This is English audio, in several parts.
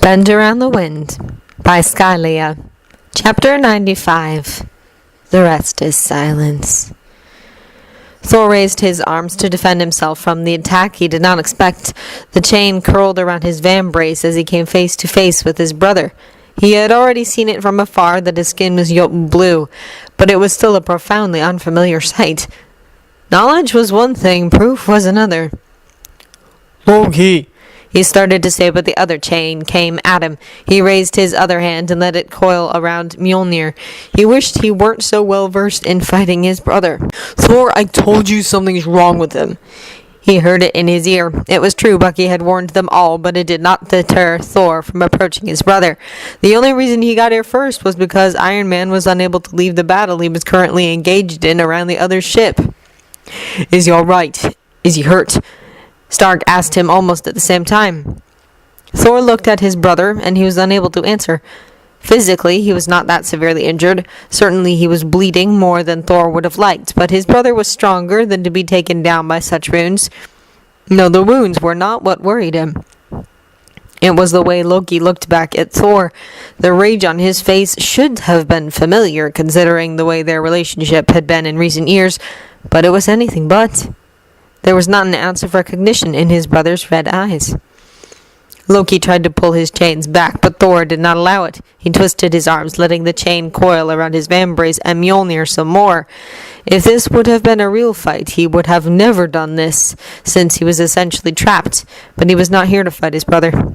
Bend Around the Wind by Skylia. Chapter 95. The rest is silence. Thor raised his arms to defend himself from the attack he did not expect. The chain curled around his vambrace as he came face to face with his brother. He had already seen it from afar that his skin was Jotun blue, but it was still a profoundly unfamiliar sight. Knowledge was one thing, proof was another. Loki! He started to say, but the other chain came at him. He raised his other hand and let it coil around Mjolnir. He wished he weren't so well versed in fighting his brother. Thor, I told you something's wrong with him. He heard it in his ear. It was true, Bucky had warned them all, but it did not deter Thor from approaching his brother. The only reason he got here first was because Iron Man was unable to leave the battle he was currently engaged in around the other ship. Is he alright? Is he hurt? Stark asked him almost at the same time. Thor looked at his brother, and he was unable to answer. Physically, he was not that severely injured. Certainly he was bleeding more than Thor would have liked, but his brother was stronger than to be taken down by such wounds. No, the wounds were not what worried him. It was the way Loki looked back at Thor. The rage on his face should have been familiar, considering the way their relationship had been in recent years, but it was anything but. There was not an ounce of recognition in his brother's red eyes. Loki tried to pull his chains back, but Thor did not allow it. He twisted his arms, letting the chain coil around his vambrace and Mjolnir some more. If this would have been a real fight, he would have never done this, since he was essentially trapped, but he was not here to fight his brother.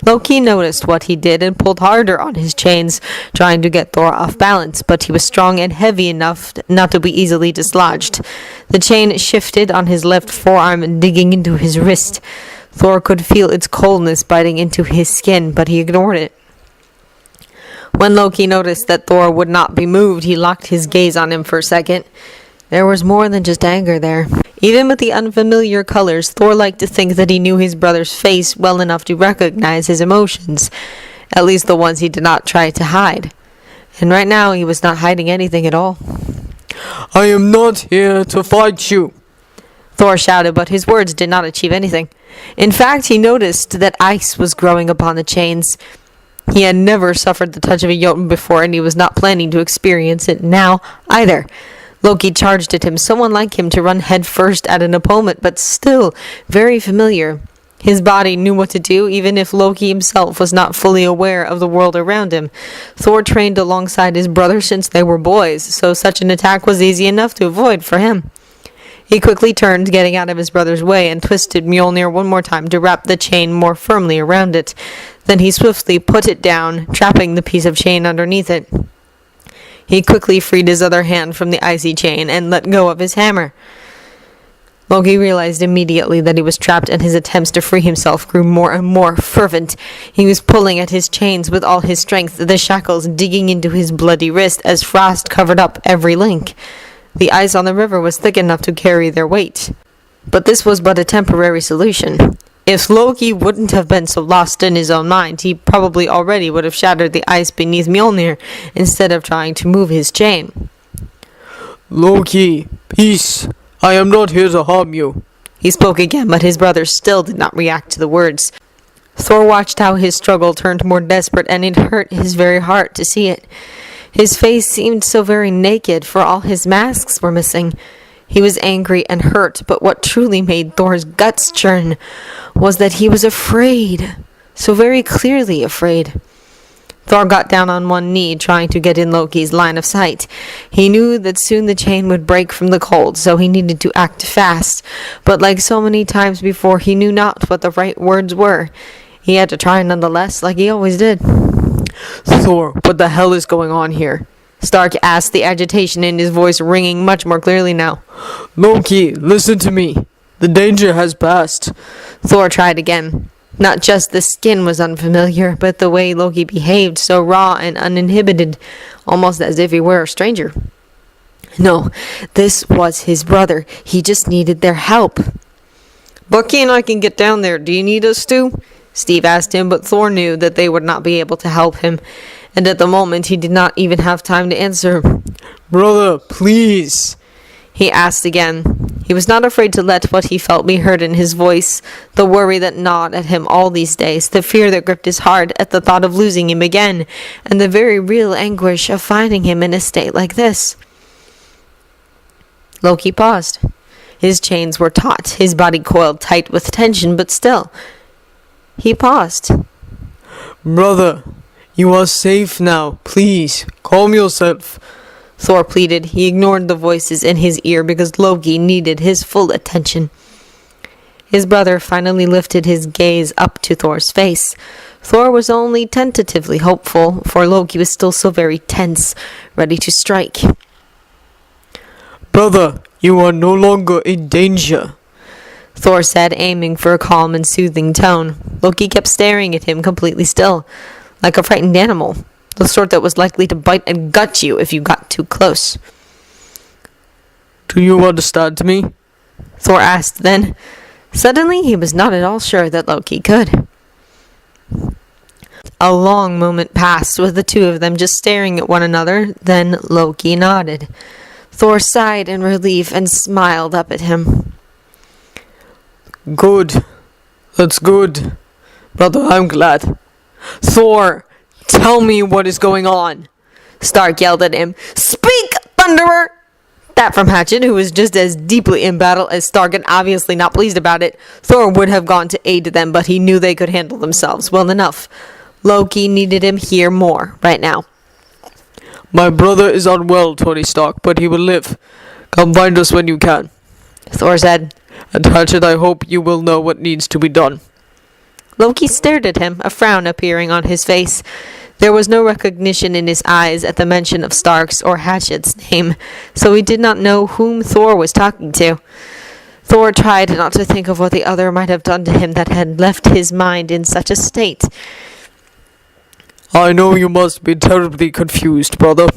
Loki noticed what he did and pulled harder on his chains, trying to get Thor off balance, but he was strong and heavy enough not to be easily dislodged. The chain shifted on his left forearm, digging into his wrist. Thor could feel its coldness biting into his skin, but he ignored it. When Loki noticed that Thor would not be moved, he locked his gaze on him for a second. There was more than just anger there. Even with the unfamiliar colors, Thor liked to think that he knew his brother's face well enough to recognize his emotions, at least the ones he did not try to hide. And right now, he was not hiding anything at all. I am not here to fight you, Thor shouted, but his words did not achieve anything. In fact, he noticed that ice was growing upon the chains. He had never suffered the touch of a Jotun before, and he was not planning to experience it now either. Loki charged at him, someone like him to run head first at an opponent, but still very familiar. His body knew what to do, even if Loki himself was not fully aware of the world around him. Thor trained alongside his brother since they were boys, so such an attack was easy enough to avoid for him. He quickly turned, getting out of his brother's way, and twisted Mjolnir one more time to wrap the chain more firmly around it. Then he swiftly put it down, trapping the piece of chain underneath it. He quickly freed his other hand from the icy chain and let go of his hammer. Loki realized immediately that he was trapped, and his attempts to free himself grew more and more fervent. He was pulling at his chains with all his strength, the shackles digging into his bloody wrist as frost covered up every link. The ice on the river was thick enough to carry their weight. But this was but a temporary solution. If Loki wouldn't have been so lost in his own mind, he probably already would have shattered the ice beneath Mjolnir instead of trying to move his chain. Loki, peace. I am not here to harm you. He spoke again, but his brother still did not react to the words. Thor watched how his struggle turned more desperate, and it hurt his very heart to see it. His face seemed so very naked, for all his masks were missing. He was angry and hurt, but what truly made Thor's guts churn was that he was afraid, so very clearly afraid. Thor got down on one knee, trying to get in Loki's line of sight. He knew that soon the chain would break from the cold, so he needed to act fast, but like so many times before, he knew not what the right words were. He had to try nonetheless, like he always did. Thor, what the hell is going on here? Stark asked, the agitation in his voice ringing much more clearly now. Loki, listen to me. The danger has passed. Thor tried again. Not just the skin was unfamiliar, but the way Loki behaved, so raw and uninhibited, almost as if he were a stranger. No, this was his brother. He just needed their help. Bucky and I can get down there. Do you need us to? Steve asked him, but Thor knew that they would not be able to help him, and at the moment he did not even have time to answer. Brother, please. He asked again. He He was not afraid to let what he felt be heard in his voice, the worry that gnawed at him all these days, the fear that gripped his heart at the thought of losing him again, and the very real anguish of finding him in a state like this. Loki paused. His chains were taut, his body coiled tight with tension, but still, he paused. Brother, you are safe now. Please, calm yourself. Thor pleaded. He ignored the voices in his ear because Loki needed his full attention. His brother finally lifted his gaze up to Thor's face. Thor was only tentatively hopeful, for Loki was still so very tense, ready to strike. Brother, you are no longer in danger, Thor said, aiming for a calm and soothing tone. Loki kept staring at him completely still, like a frightened animal, the sort that was likely to bite and gut you if you got too close. Do you understand me? Thor asked then. Suddenly, he was not at all sure that Loki could. A long moment passed with the two of them just staring at one another, then Loki nodded. Thor sighed in relief and smiled up at him. Good. That's good. Brother, I'm glad. Thor, tell me what is going on. Stark yelled at him. Speak, Thunderer! That from Hatchet, who was just as deeply in battle as Stark and obviously not pleased about it. Thor would have gone to aid them, but he knew they could handle themselves well enough. Loki needed him here more, right now. My brother is unwell, Tony Stark, but he will live. Come find us when you can, Thor said. And Hatchet, I hope you will know what needs to be done. Loki stared at him, a frown appearing on his face. There was no recognition in his eyes at the mention of Stark's or Hatchet's name, so he did not know whom Thor was talking to. Thor tried not to think of what the other might have done to him that had left his mind in such a state. I know you must be terribly confused, brother,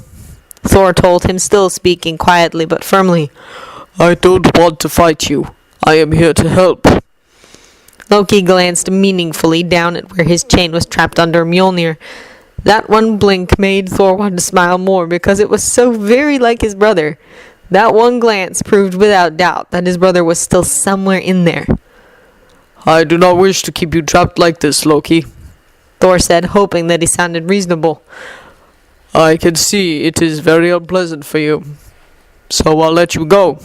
Thor told him, still speaking quietly but firmly. I don't want to fight you. I am here to help. Loki glanced meaningfully down at where his chain was trapped under Mjolnir. That one blink made Thor want to smile more because it was so very like his brother. That one glance proved without doubt that his brother was still somewhere in there. I do not wish to keep you trapped like this, Loki, Thor said, hoping that he sounded reasonable. I can see it is very unpleasant for you, so I'll let you go.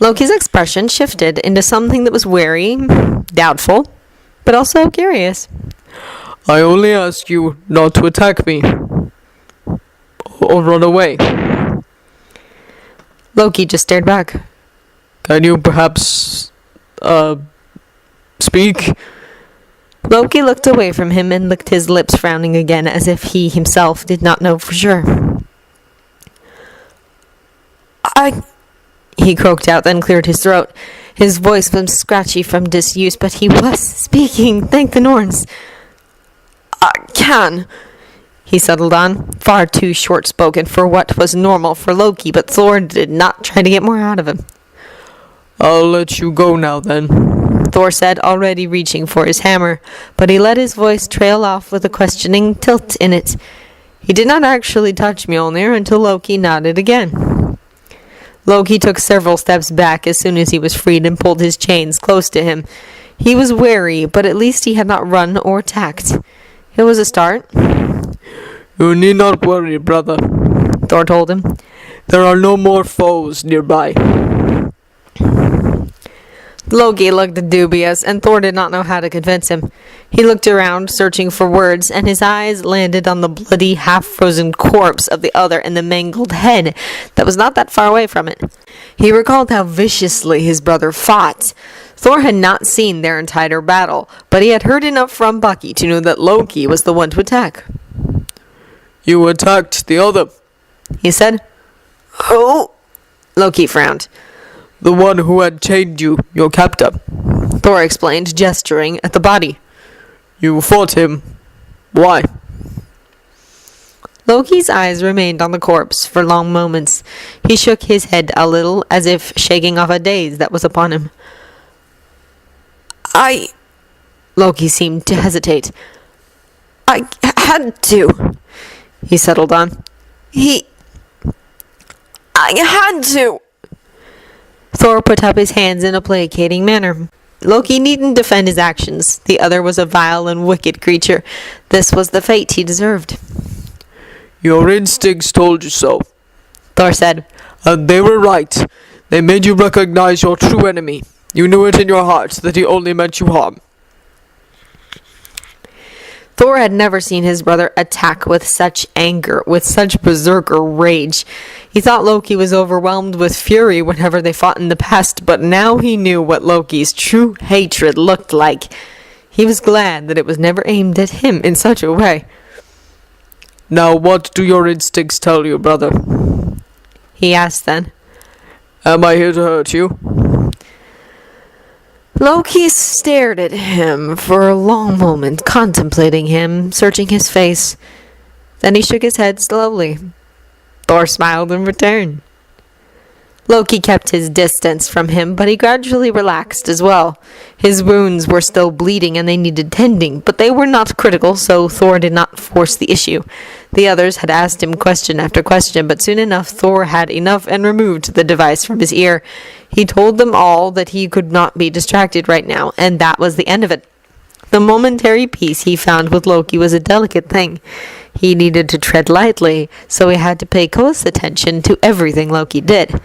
Loki's expression shifted into something that was wary, doubtful, but also curious. I only ask you not to attack me or run away. Loki just stared back. Can you perhaps, speak? Loki looked away from him and licked his lips, frowning again, as if he himself did not know for sure. He croaked out, then cleared his throat. His voice was scratchy from disuse, but he was speaking, thank the Norns. I can, he settled on, far too short-spoken for what was normal for Loki, but Thor did not try to get more out of him. I'll let you go now, then, Thor said, already reaching for his hammer, but he let his voice trail off with a questioning tilt in it. He did not actually touch Mjolnir until Loki nodded again. Loki took several steps back as soon as he was freed and pulled his chains close to him. He was wary, but at least he had not run or attacked. It was a start. You need not worry, brother, Thor told him. There are no more foes nearby. Loki looked dubious, and Thor did not know how to convince him. He looked around, searching for words, and his eyes landed on the bloody, half-frozen corpse of the other and the mangled head that was not that far away from it. He recalled how viciously his brother fought. Thor had not seen their entire battle, but he had heard enough from Bucky to know that Loki was the one to attack. You attacked the other, he said. Who? Loki frowned. The one who had chained you, your captor, Thor explained, gesturing at the body. You fought him. Why? Loki's eyes remained on the corpse for long moments. He shook his head a little, as if shaking off a daze that was upon him. Loki seemed to hesitate. I had to, he settled on. I had to. Thor put up his hands in a placating manner. Loki needn't defend his actions. The other was a vile and wicked creature. This was the fate he deserved. Your instincts told you so, Thor said. and they were right. They made you recognize your true enemy. You knew it in your heart that he only meant you harm. Thor had never seen his brother attack with such anger, with such berserker rage. He thought Loki was overwhelmed with fury whenever they fought in the past, but now he knew what Loki's true hatred looked like. He was glad that it was never aimed at him in such a way. Now what do your instincts tell you, brother? He asked then. Am I here to hurt you? Loki stared at him for a long moment, contemplating him, searching his face. Then he shook his head slowly. Thor smiled in return. Loki kept his distance from him, but he gradually relaxed as well. His wounds were still bleeding and they needed tending, but they were not critical, so Thor did not force the issue. The others had asked him question after question, but soon enough Thor had enough and removed the device from his ear. He told them all that he could not be distracted right now, and that was the end of it. The momentary peace he found with Loki was a delicate thing. He needed to tread lightly, so he had to pay close attention to everything Loki did.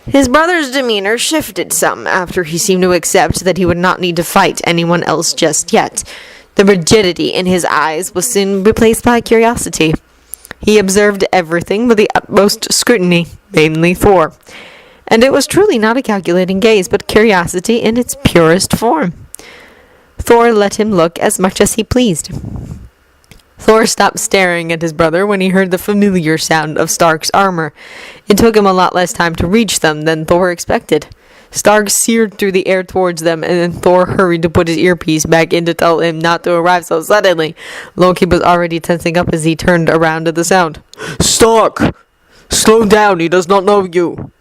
His brother's demeanor shifted some after he seemed to accept that he would not need to fight anyone else just yet. The rigidity in his eyes was soon replaced by curiosity. He observed everything with the utmost scrutiny, mainly Thor. And it was truly not a calculating gaze, but curiosity in its purest form. Thor let him look as much as he pleased. Thor stopped staring at his brother when he heard the familiar sound of Stark's armor. It took him a lot less time to reach them than Thor expected. Stark seared through the air towards them, and then Thor hurried to put his earpiece back in to tell him not to arrive so suddenly. Loki was already tensing up as he turned around to the sound. Stark! Slow down, he does not know you.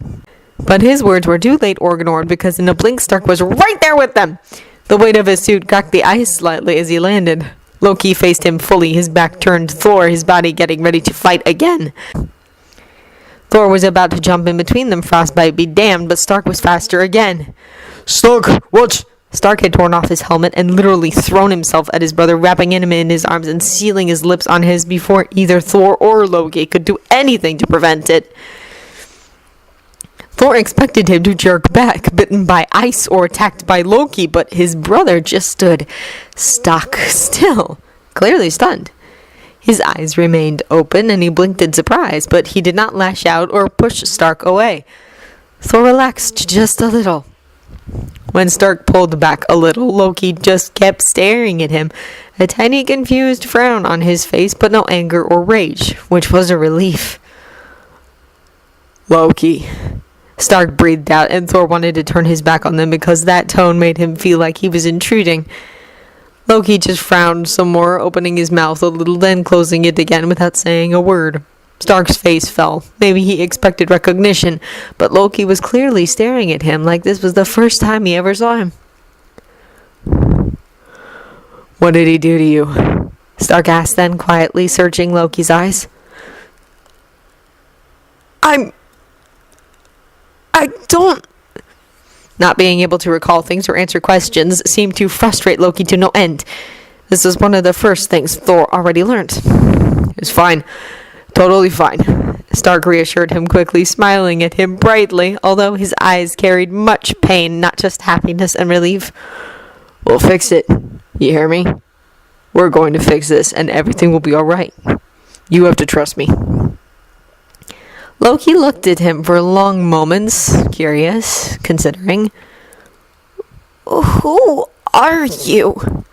But his words were too late or ignored, because in a blink Stark was right there with them. The weight of his suit cracked the ice slightly as he landed. Loki faced him fully, his back turned to Thor, his body getting ready to fight again. Thor was about to jump in between them, frostbite be damned, but Stark was faster again. Stark, what? Stark had torn off his helmet and literally thrown himself at his brother, wrapping him in his arms and sealing his lips on his before either Thor or Loki could do anything to prevent it. Thor expected him to jerk back, bitten by ice or attacked by Loki, but his brother just stood stock still, clearly stunned. His eyes remained open and he blinked in surprise, but he did not lash out or push Stark away. Thor relaxed just a little. When Stark pulled back a little, Loki just kept staring at him, a tiny confused frown on his face, but no anger or rage, which was a relief. Loki. Stark breathed out, and Thor wanted to turn his back on them because that tone made him feel like he was intruding. Loki just frowned some more, opening his mouth a little, then closing it again without saying a word. Stark's face fell. Maybe he expected recognition, but Loki was clearly staring at him like this was the first time he ever saw him. What did he do to you? Stark asked then, quietly searching Loki's eyes. I don't... Not being able to recall things or answer questions seemed to frustrate Loki to no end. This was one of the first things Thor already learned. It's fine. Totally fine. Stark reassured him quickly, smiling at him brightly, although his eyes carried much pain, not just happiness and relief. We'll fix it. You hear me? We're going to fix this, and everything will be alright. You have to trust me. Loki looked at him for long moments, curious, considering. Who are you?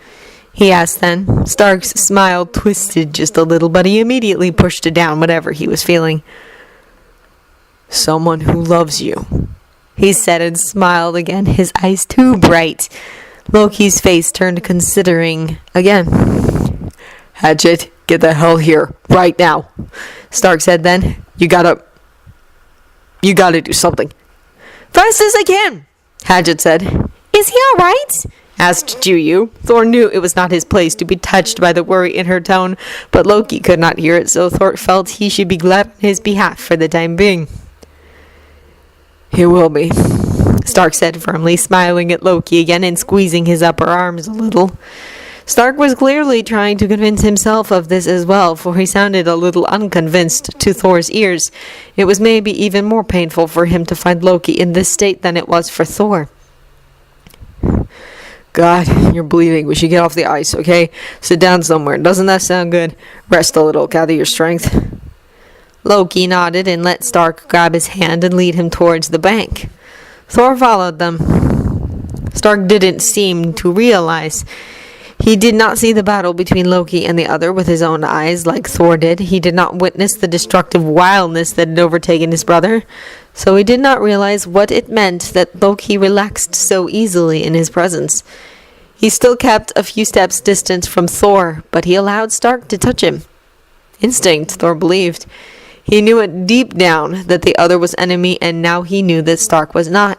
He asked then. Stark's smile twisted just a little, but he immediately pushed down whatever he was feeling. Someone who loves you, he said and smiled again, his eyes too bright. Loki's face turned considering again. Hatchet, get the hell here, right now. Stark said then. You gotta do something. Fast as I can, Hatchet said. Is he alright? Asked Juyu. Thor knew it was not his place to be touched by the worry in her tone, but Loki could not hear it, so Thor felt he should be glad on his behalf for the time being. He will be. Stark said firmly, smiling at Loki again and squeezing his upper arms a little. Stark was clearly trying to convince himself of this as well, for he sounded a little unconvinced to Thor's ears. It was maybe even more painful for him to find Loki in this state than it was for Thor. God, you're bleeding. We should get off the ice, okay? Sit down somewhere. Doesn't that sound good? Rest a little, gather your strength. Loki nodded and let Stark grab his hand and lead him towards the bank. Thor followed them. Stark didn't seem to realize. He did not see the battle between Loki and the other with his own eyes like Thor did. He did not witness the destructive wildness that had overtaken his brother, so he did not realize what it meant that Loki relaxed so easily in his presence. He still kept a few steps distant from Thor, but he allowed Stark to touch him. Instinct, Thor believed. He knew it deep down that the other was enemy, and now he knew that Stark was not.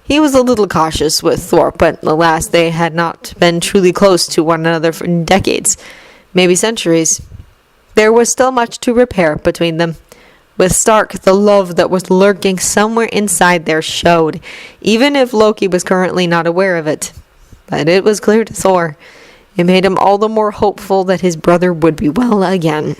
He was a little cautious with Thor, but alas, they had not been truly close to one another for decades, maybe centuries. There was still much to repair between them. With Stark, the love that was lurking somewhere inside there showed, even if Loki was currently not aware of it. But it was clear to Thor. It made him all the more hopeful that his brother would be well again.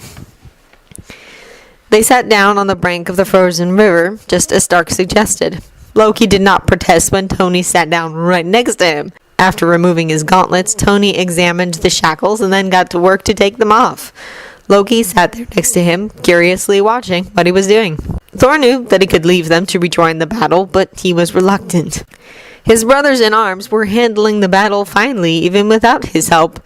They sat down on the brink of the frozen river, just as Stark suggested. Loki did not protest when Tony sat down right next to him. After removing his gauntlets, Tony examined the shackles and then got to work to take them off. Loki sat there next to him, curiously watching what he was doing. Thor knew that he could leave them to rejoin the battle, but he was reluctant. His brothers in arms were handling the battle finely, even without his help.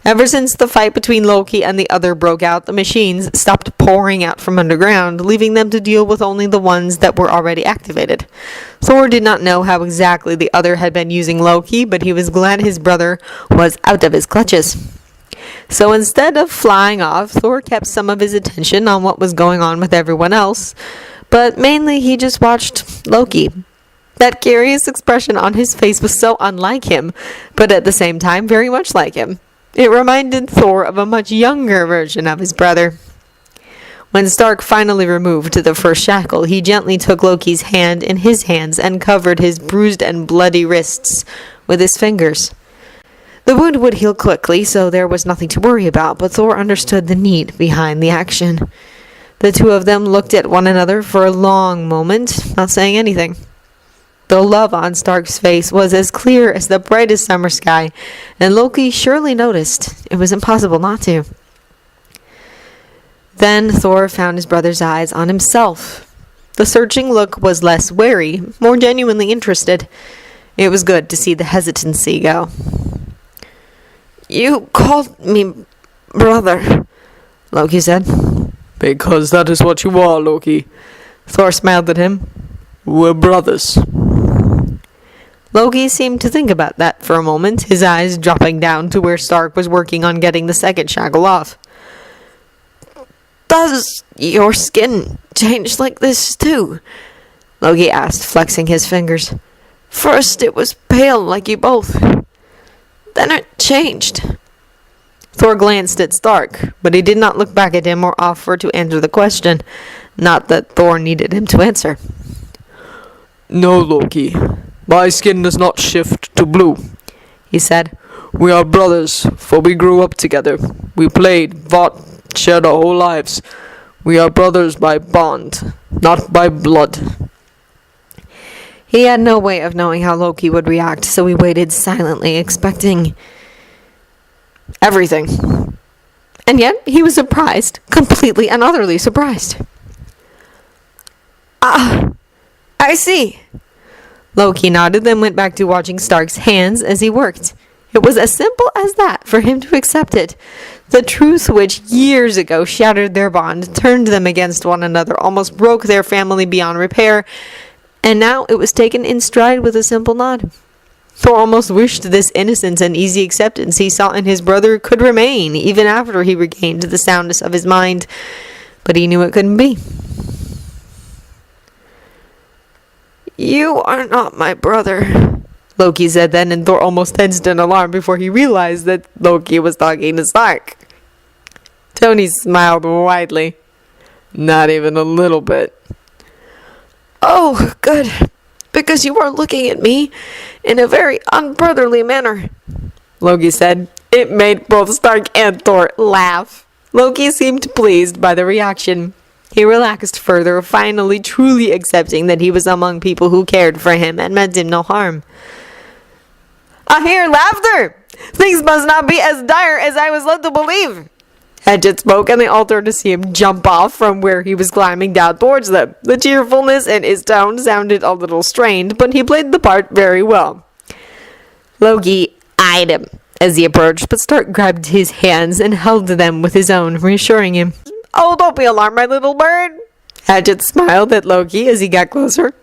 Ever since the fight between Loki and the other broke out, the machines stopped pouring out from underground, leaving them to deal with only the ones that were already activated. Thor did not know how exactly the other had been using Loki, but he was glad his brother was out of his clutches. So instead of flying off, Thor kept some of his attention on what was going on with everyone else, but mainly he just watched Loki. That curious expression on his face was so unlike him, but at the same time very much like him. It reminded Thor of a much younger version of his brother. When Stark finally removed the first shackle, he gently took Loki's hand in his hands and covered his bruised and bloody wrists with his fingers. The wound would heal quickly, so there was nothing to worry about, but Thor understood the need behind the action. The two of them looked at one another for a long moment, not saying anything. The love on Stark's face was as clear as the brightest summer sky, and Loki surely noticed. It was impossible not to. Then Thor found his brother's eyes on himself. The searching look was less wary, more genuinely interested. It was good to see the hesitancy go. "You called me brother," Loki said. Because that is what you are, Loki. Thor smiled at him. We're brothers. Loki seemed to think about that for a moment, his eyes dropping down to where Stark was working on getting the second shackle off. "Does your skin change like this too?" Loki asked, flexing his fingers. "First it was pale like you both. Then it changed." Thor glanced at Stark, but he did not look back at him or offer to answer the question. Not that Thor needed him to answer. No, Loki. My skin does not shift to blue, he said. We are brothers, for we grew up together. We played, fought, shared our whole lives. We are brothers by bond, not by blood. He had no way of knowing how Loki would react, so he waited silently, expecting everything. And yet, he was surprised, completely and utterly surprised. "Ah, I see." Loki nodded, then went back to watching Stark's hands as he worked. It was as simple as that for him to accept it. The truth which years ago shattered their bond, turned them against one another, almost broke their family beyond repair, and now it was taken in stride with a simple nod. Thor almost wished this innocence and easy acceptance he saw in his brother could remain, even after he regained the soundness of his mind, but he knew it couldn't be. "You are not my brother," Loki said then, and Thor almost tensed in alarm before he realized that Loki was talking to Stark. Tony smiled widely. Not even a little bit. "Oh, good. because you are looking at me in a very unbrotherly manner," Loki said. It made both Stark and Thor laugh. Loki seemed pleased by the reaction. He relaxed further, finally truly accepting that he was among people who cared for him and meant him no harm. "I hear laughter! Things must not be as dire as I was led to believe." Hedgett spoke, and they all turned to see him jump off from where he was climbing down towards them. The cheerfulness in his tone sounded a little strained, but he played the part very well. Loki eyed him as he approached, but Stark grabbed his hands and held them with his own, reassuring him. "Oh, don't be alarmed, my little bird." Hedgett smiled at Loki as he got closer.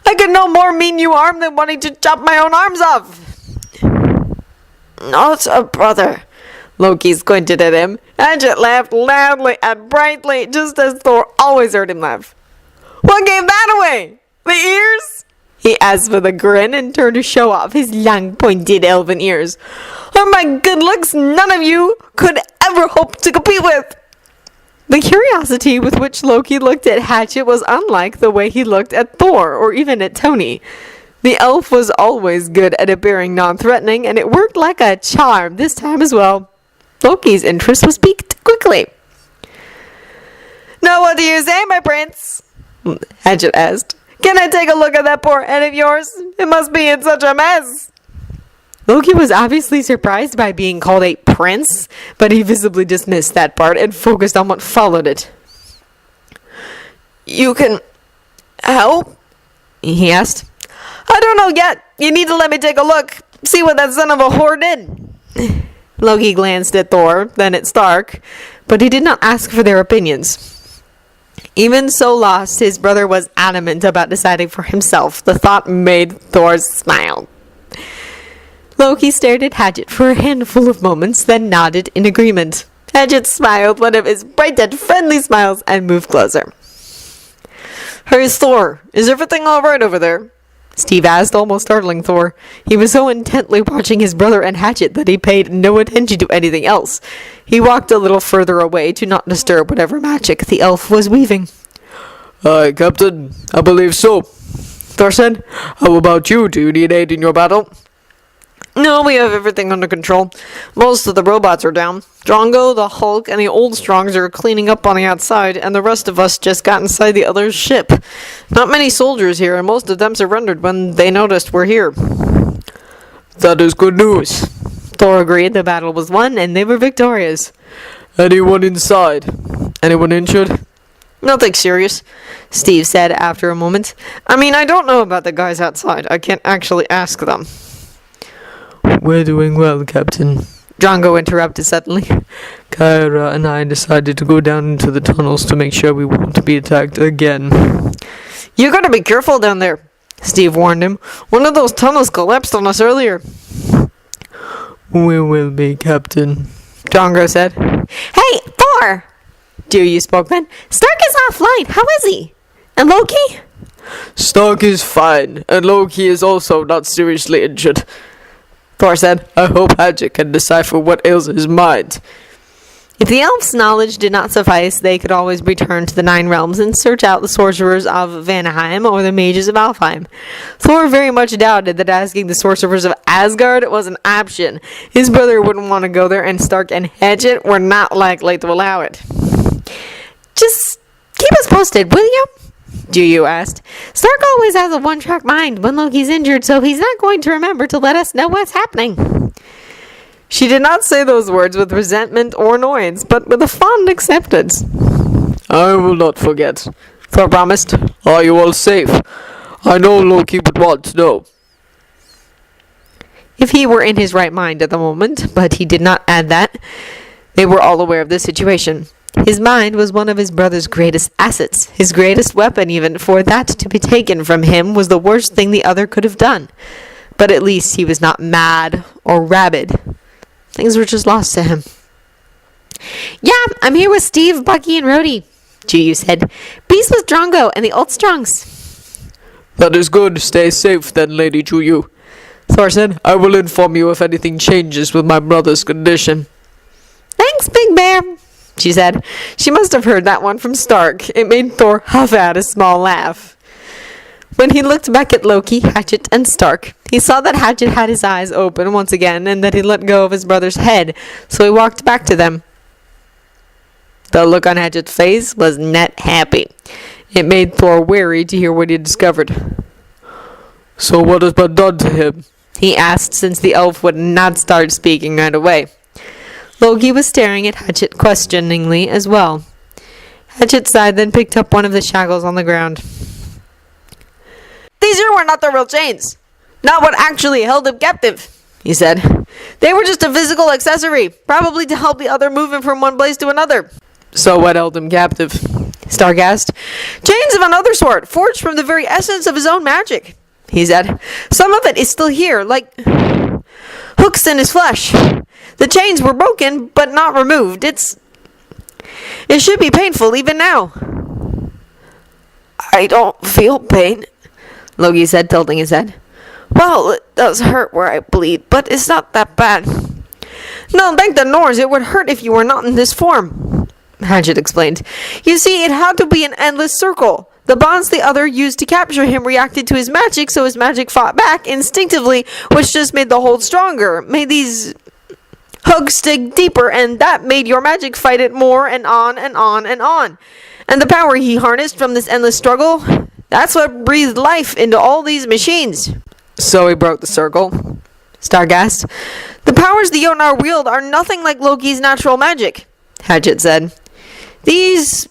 "I could no more mean you harm than wanting to chop my own arms off." "Not a brother." Loki squinted at him. Hedgett laughed loudly and brightly, just as Thor always heard him laugh. "What gave that away? The ears?" he asked with a grin and turned to show off his long, pointed elven ears. "Are my good looks none of you could ever hope to compete with?" The curiosity with which Loki looked at Hatchet was unlike the way he looked at Thor or even at Tony. The elf was always good at appearing non-threatening, and it worked like a charm this time as well. Loki's interest was piqued quickly. "Now what do you say, my prince?" Hatchet asked. "Can I take a look at that poor head of yours? It must be in such a mess." Loki was obviously surprised by being called a prince, but he visibly dismissed that part and focused on what followed it. "You can help?" he asked. "I don't know yet. You need to let me take a look. See what that son of a whore did." Loki glanced at Thor, then at Stark, but he did not ask for their opinions. Even so lost, his brother was adamant about deciding for himself. The thought made Thor smile. Loki stared at Hatchet for a handful of moments, then nodded in agreement. Hatchet smiled one of his bright and friendly smiles and moved closer. "Hey, Thor, is everything all right over there?" Steve asked, almost startling Thor. He was so intently watching his brother and Hatchet that he paid no attention to anything else. He walked a little further away to not disturb whatever magic the elf was weaving. "Aye, Captain, I believe so," Thor said. "How about you? Do you need aid in your battle?" "No, we have everything under control. Most of the robots are down. Drongo, the Hulk, and the Old Strongs are cleaning up on the outside, and the rest of us just got inside the other's ship. Not many soldiers here, and most of them surrendered when they noticed we're here." "That is good news." Thor agreed. The battle was won, and they were victorious. "Anyone inside? Anyone injured?" "Nothing serious," Steve said after a moment. "I mean, I don't know about the guys outside. I can't actually ask them." "We're doing well, Captain," Drongo interrupted suddenly. "Kyra and I decided to go down into the tunnels to make sure we won't be attacked again." "You gotta be careful down there," Steve warned him. "One of those tunnels collapsed on us earlier." "We will be, Captain," Drongo said. "Hey, Thor!" You spoke then. "Stark is offline. How is he? And Loki?" "Stark is fine, and Loki is also not seriously injured," Thor said. "I hope Hatchet can decipher what ails his mind." If the elf's knowledge did not suffice, they could always return to the Nine Realms and search out the sorcerers of Vanaheim or the mages of Alfheim. Thor very much doubted that asking the sorcerers of Asgard was an option. His brother wouldn't want to go there, and Stark and Hatchet were not likely to allow it. "Just keep us posted, will you?" Juyu asked. "Stark always has a one-track mind when Loki's injured, so he's not going to remember to let us know what's happening." She did not say those words with resentment or annoyance, but with a fond acceptance. "I will not forget," Thor promised. "Are you all safe? I know Loki would want to know." If he were in his right mind at the moment, but he did not add that. They were all aware of this situation. His mind was one of his brother's greatest assets, his greatest weapon even, for that to be taken from him was the worst thing the other could have done. But at least he was not mad or rabid. Things were just lost to him. "Yeah, I'm here with Steve, Bucky, and Rhodey," Juyu said. "Peace with Drongo and the Old Strongs." "That is good. Stay safe then, Lady Juyu," Thor said. "I will inform you if anything changes with my brother's condition." "Thanks, Big Bear," she said. She must have heard that one from Stark. It made Thor huff out a small laugh. When he looked back at Loki, Hatchet, and Stark, he saw that Hatchet had his eyes open once again and that he let go of his brother's head, so he walked back to them. The look on Hatchet's face was not happy. It made Thor wary to hear what he had discovered. So what has been done to him? He asked, since the elf would not start speaking right away. Loki was staring at Hatchet questioningly as well. Hatchet sighed, then picked up one of the shackles on the ground. These here were not the real chains. Not what actually held him captive, he said. They were just a physical accessory, probably to help the other move him from one place to another. So what held him captive? Stark asked. Chains of another sort, forged from the very essence of his own magic, he said. Some of it is still here, like hooks in his flesh. The chains were broken, but not removed. It should be painful even now. I don't feel pain, Loki said, tilting his head. Well, it does hurt where I bleed, but it's not that bad. No, thank the Norse, it would hurt if you were not in this form, Hatchet explained. You see, it had to be an endless circle. The bonds the other used to capture him reacted to his magic, so his magic fought back instinctively, which just made the hold stronger, made these hooks dig deeper, and that made your magic fight it more, and on and on and on. And the power he harnessed from this endless struggle, that's what breathed life into all these machines. So he broke the circle? Stark asked. The powers the Jotnar wield are nothing like Loki's natural magic, Hatchet said. These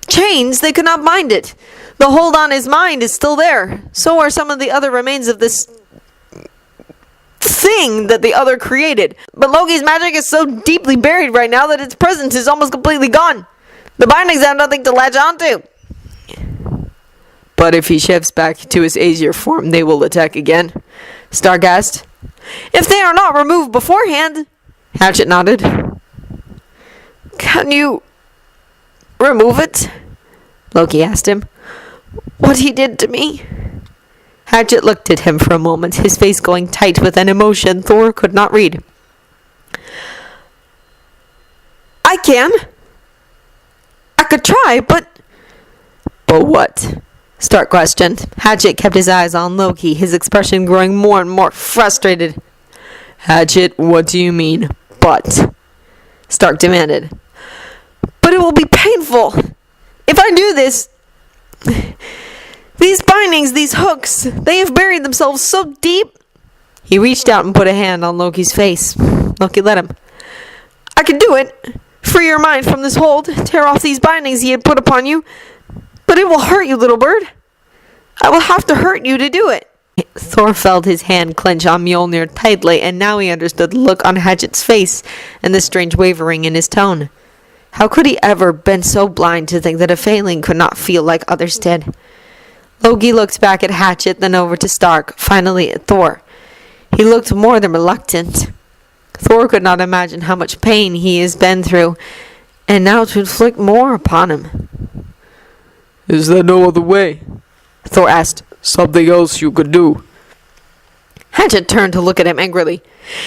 chains, they could not bind it. The hold on his mind is still there. So are some of the other remains of this thing that the other created. But Loki's magic is so deeply buried right now that its presence is almost completely gone. The bindings have nothing to latch onto. But if he shifts back to his Aesir form, they will attack again? Stark asked. If they are not removed beforehand, Hatchet nodded. Can you remove it? Loki asked him. What he did to me? Hatchet looked at him for a moment, his face going tight with an emotion Thor could not read. I can. I could try, but... But what? Stark questioned. Hatchet kept his eyes on Loki, his expression growing more and more frustrated. Hatchet, what do you mean, but? Stark demanded. But it will be painful. If I do this... These bindings, these hooks, they have buried themselves so deep. He reached out and put a hand on Loki's face. Loki let him. I can do it. Free your mind from this hold. Tear off these bindings he had put upon you. But it will hurt you, little bird. I will have to hurt you to do it. Thor felt his hand clench on Mjolnir tightly, and now he understood the look on Hatchet's face and the strange wavering in his tone. How could he ever been so blind to think that a failing could not feel like others did? Loki looked back at Hatchet, then over to Stark, finally at Thor. He looked more than reluctant. Thor could not imagine how much pain he has been through, and now to inflict more upon him. Is there no other way? Thor asked. Something else you could do? Hatchet turned to look at him angrily.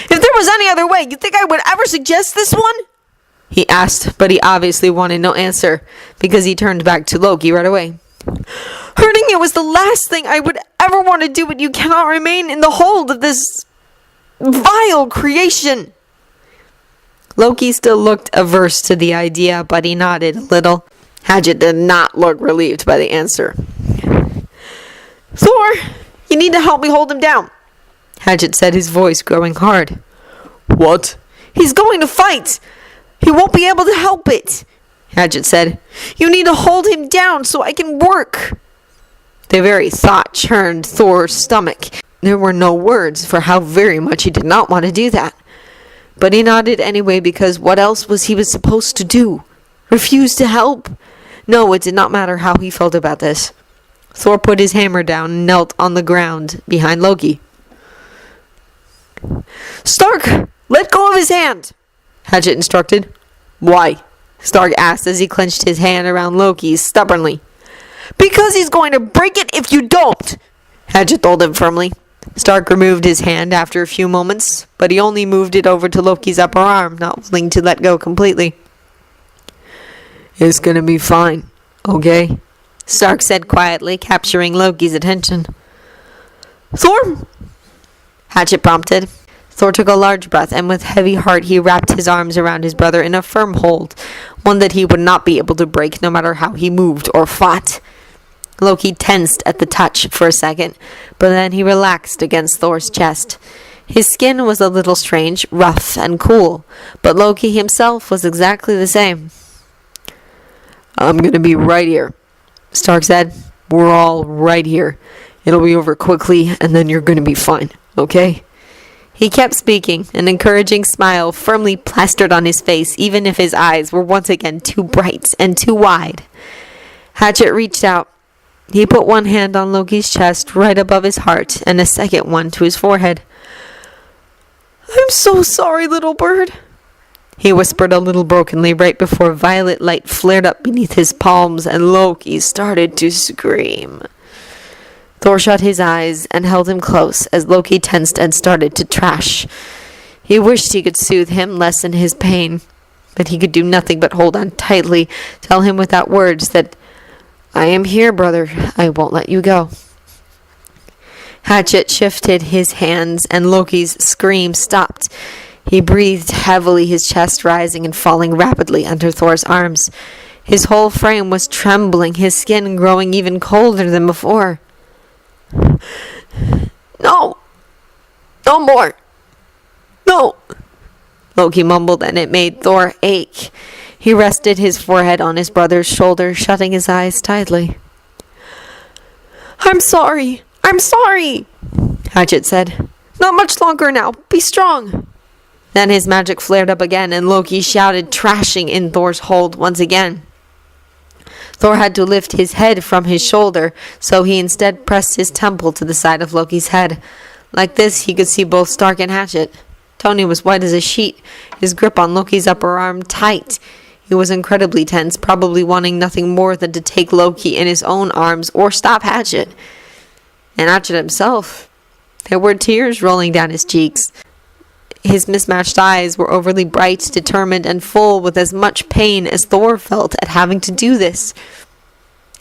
If there was any other way, you think I would ever suggest this one? He asked, but he obviously wanted no answer, because he turned back to Loki right away. Hurting you was the last thing I would ever want to do, but you cannot remain in the hold of this vile creation. Loki still looked averse to the idea, but he nodded a little. Hatchet did not look relieved by the answer. Thor, you need to help me hold him down, Hatchet said, his voice growing hard. What? He's going to fight. He won't be able to help it, Hatchet said. You need to hold him down so I can work. The very thought churned Thor's stomach. There were no words for how very much he did not want to do that. But he nodded anyway, because what else was he supposed to do? Refuse to help? No, it did not matter how he felt about this. Thor put his hammer down and knelt on the ground behind Loki. Stark, let go of his hand, Hatchet instructed. Why? Stark asked as he clenched his hand around Loki's stubbornly. Because he's going to break it if you don't, Hatchet told him firmly. Stark removed his hand after a few moments, but he only moved it over to Loki's upper arm, not willing to let go completely. It's gonna be fine, okay? Stark said quietly, capturing Loki's attention. Thor? Hatchet prompted. Thor took a large breath, and with heavy heart he wrapped his arms around his brother in a firm hold, one that he would not be able to break no matter how he moved or fought. Loki tensed at the touch for a second, but then he relaxed against Thor's chest. His skin was a little strange, rough and cool, but Loki himself was exactly the same. I'm gonna be right here, Stark said. We're all right here. It'll be over quickly, and then you're gonna be fine, okay? He kept speaking, an encouraging smile firmly plastered on his face, even if his eyes were once again too bright and too wide. Hatchet reached out. He put one hand on Loki's chest right above his heart, and a second one to his forehead. I'm so sorry, little bird, he whispered a little brokenly right before violet light flared up beneath his palms and Loki started to scream. Thor shut his eyes and held him close as Loki tensed and started to trash. He wished he could soothe him, lessen his pain, but he could do nothing but hold on tightly, tell him without words that, I am here, brother. I won't let you go. Hatchet shifted his hands, and Loki's scream stopped. He breathed heavily, his chest rising and falling rapidly under Thor's arms. His whole frame was trembling, his skin growing even colder than before. No! No more! No! Loki mumbled, and it made Thor ache. He rested his forehead on his brother's shoulder, shutting his eyes tightly. I'm sorry! I'm sorry! Hatchet said. Not much longer now. Be strong! Then his magic flared up again, and Loki shouted, trashing in Thor's hold once again. Thor had to lift his head from his shoulder, so he instead pressed his temple to the side of Loki's head. Like this, he could see both Stark and Hatchet. Tony was white as a sheet, his grip on Loki's upper arm tight. He was incredibly tense, probably wanting nothing more than to take Loki in his own arms or stop Hatchet. And Hatchet himself. There were tears rolling down his cheeks. His mismatched eyes were overly bright, determined, and full with as much pain as Thor felt at having to do this.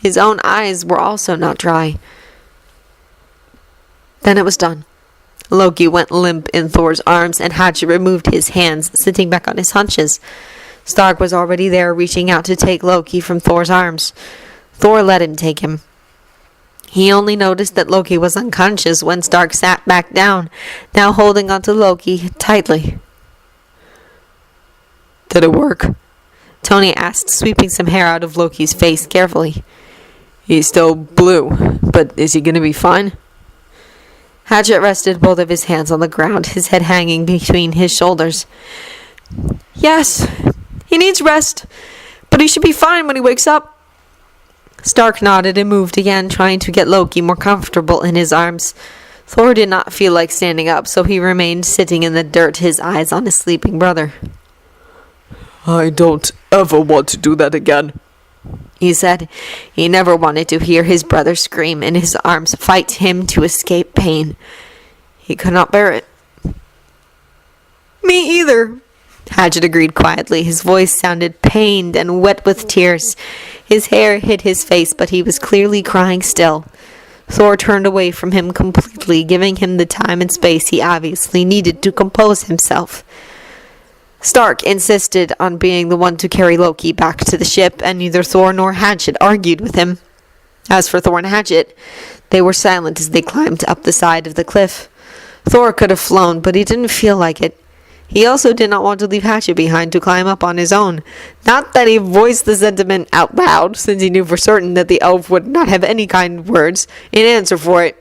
His own eyes were also not dry. Then it was done. Loki went limp in Thor's arms, and Hatchet removed his hands, sitting back on his haunches. Stark was already there, reaching out to take Loki from Thor's arms. Thor let him take him. He only noticed that Loki was unconscious when Stark sat back down, now holding onto Loki tightly. Did it work? Tony asked, sweeping some hair out of Loki's face carefully. He's still blue, but is he gonna be fine? Hatchet rested both of his hands on the ground, his head hanging between his shoulders. Yes, he needs rest, but he should be fine when he wakes up. Stark nodded and moved again, trying to get Loki more comfortable in his arms. Thor did not feel like standing up, so he remained sitting in the dirt, his eyes on his sleeping brother. I don't ever want to do that again, he said. He never wanted to hear his brother scream in his arms, fight him to escape pain. He could not bear it. Me either, Hatchet agreed quietly. His voice sounded pained and wet with tears. His hair hid his face, but he was clearly crying still. Thor turned away from him completely, giving him the time and space he obviously needed to compose himself. Stark insisted on being the one to carry Loki back to the ship, and neither Thor nor Hatchet argued with him. As for Thor and Hatchet, they were silent as they climbed up the side of the cliff. Thor could have flown, but he didn't feel like it. He also did not want to leave Hatchet behind to climb up on his own. Not that he voiced the sentiment out loud, since he knew for certain that the elf would not have any kind words in answer for it.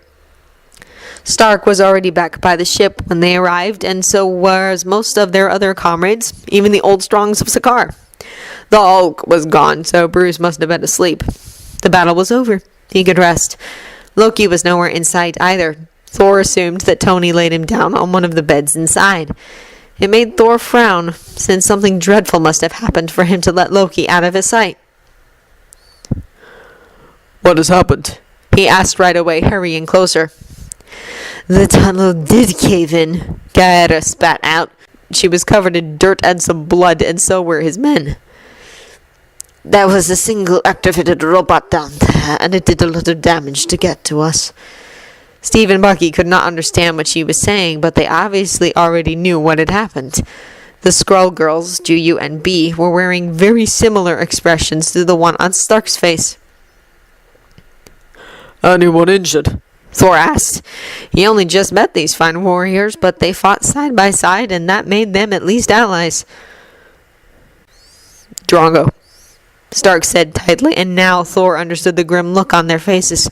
Stark was already back by the ship when they arrived, and so was most of their other comrades, even the old strongs of Sakaar. The Hulk was gone, so Bruce must have been asleep. The battle was over. He could rest. Loki was nowhere in sight either. Thor assumed that Tony laid him down on one of the beds inside. It made Thor frown, since something dreadful must have happened for him to let Loki out of his sight. What has happened? He asked right away, hurrying closer. The tunnel did cave in, Gaeta spat out. She was covered in dirt and some blood, and so were his men. There was a single activated robot down there. and it did a lot of damage to get to us. Steve and Bucky could not understand what she was saying, but they obviously already knew what had happened. The Skrull girls, Juyu and Bee, were wearing very similar expressions to the one on Stark's face. Anyone injured? Thor asked. He only just met these fine warriors, but they fought side by side, and that made them at least allies. Drongo, Stark said tightly, and now Thor understood the grim look on their faces.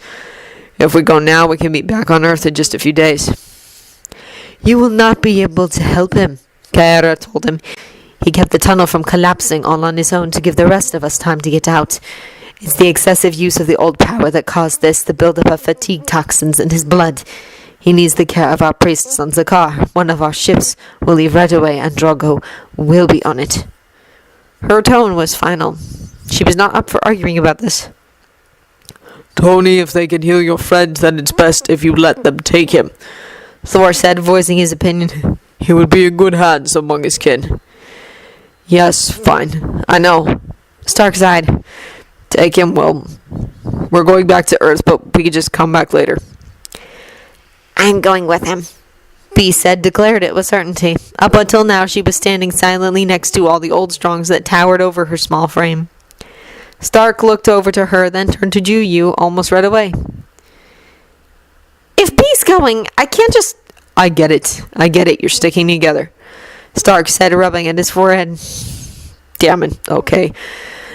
if we go now, we can be back on Earth in just a few days. You will not be able to help him, Kaera told him. He kept the tunnel from collapsing all on his own to give the rest of us time to get out. It's the excessive use of the old power that caused this, the buildup of fatigue toxins in his blood. He needs the care of our priests on Zakar. One of our ships will leave right away, and Drogo will be on it. Her tone was final. She was not up for arguing about this. Tony, if they can heal your friend, then it's best if you let them take him, Thor said, voicing his opinion. He would be in good hands among his kin. Yes, fine. I know. Stark sighed. Take him, well, we're going back to Earth, but we could just come back later. I'm going with him, Bee said, declared it with certainty. Up until now, she was standing silently next to all the old strongs that towered over her small frame. Stark looked over to her, then turned to Juyu almost right away. If Bee's going, I can't just... I get it. You're sticking together, Stark said, rubbing at his forehead. Damn it. Okay.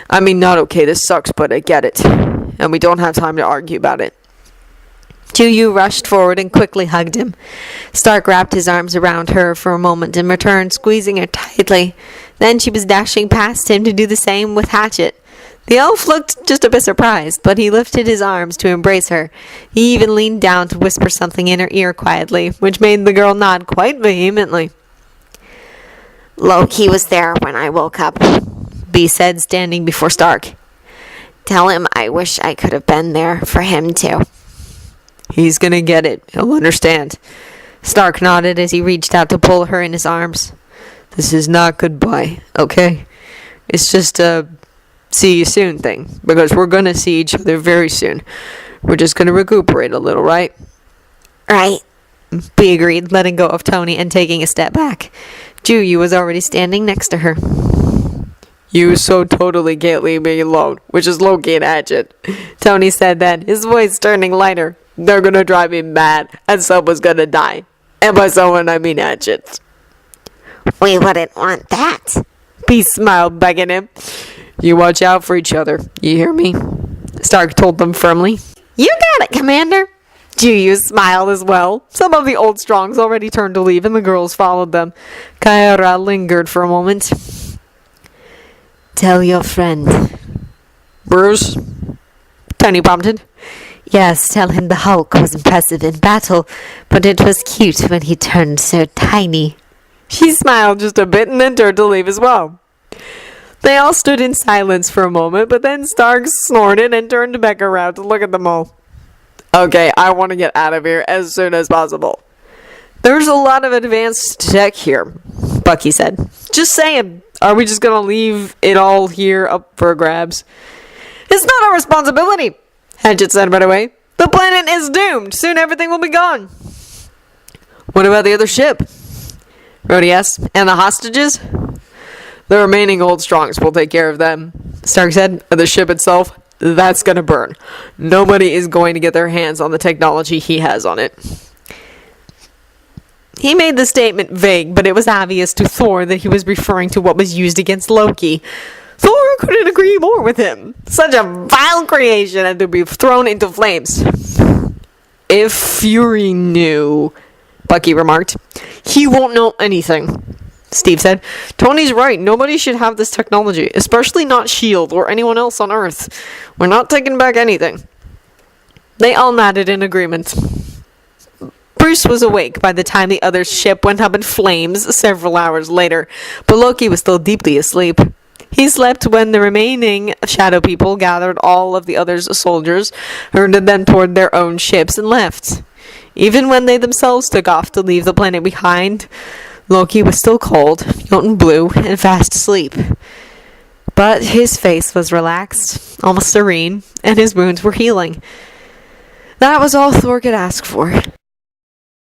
I mean, not okay. This sucks, but I get it. And we don't have time to argue about it. Juyu rushed forward and quickly hugged him. Stark wrapped his arms around her for a moment in return, squeezing her tightly. Then she was dashing past him to do the same with Hatchet. The elf looked just a bit surprised, but he lifted his arms to embrace her. He even leaned down to whisper something in her ear quietly, which made the girl nod quite vehemently. Loki was there when I woke up, Bee said, standing before Stark. Tell him I wish I could have been there for him too. He's gonna get it. He'll understand. Stark nodded as he reached out to pull her in his arms. This is not goodbye, okay? It's just a see you soon thing, because we're gonna see each other very soon. We're just gonna recuperate a little, right? Right. Bee agreed, letting go of Tony and taking a step back. Juyu was already standing next to her. You so totally can't leave me alone, which is Loki and Hatchet. Tony said then, his voice turning lighter. They're gonna drive me mad, and someone's gonna die. And by someone, I mean Hatchet. We wouldn't want that. Bee smiled, begging him. You watch out for each other. You hear me? Stark told them firmly. You got it, Commander. Juyu smiled as well. Some of the old strongs already turned to leave, and the girls followed them. Kaera lingered for a moment. Tell your friend. Bruce? Tony prompted. Yes, tell him the Hulk was impressive in battle, but it was cute when he turned so tiny. She smiled just a bit and then turned to leave as well. They all stood in silence for a moment, but then Stark snorted and turned back around to look at them all. Okay, I want to get out of here as soon as possible. There's a lot of advanced tech here, Bucky said. Just saying, are we just going to leave it all here up for grabs? It's not our responsibility, Hatchet said right away. The planet is doomed. Soon everything will be gone. What about the other ship? Rhodey asked. And the hostages? The remaining old strongs will take care of them, Stark said. The ship itself, that's gonna burn. Nobody is going to get their hands on the technology he has on it. He made the statement vague, but it was obvious to Thor that he was referring to what was used against Loki. Thor couldn't agree more with him. Such a vile creation had to be thrown into flames. If Fury knew, Bucky remarked. He won't know anything, Steve said. Tony's right. Nobody should have this technology, especially not S.H.I.E.L.D. or anyone else on Earth. We're not taking back anything. They all nodded in agreement. Bruce was awake by the time the other ship went up in flames several hours later, but Loki was still deeply asleep. He slept when the remaining shadow people gathered all of the other's soldiers, herded them toward their own ships, and left. Even when they themselves took off to leave the planet behind, Loki was still cold, Jotun blue, and fast asleep. But his face was relaxed, almost serene, and his wounds were healing. That was all Thor could ask for.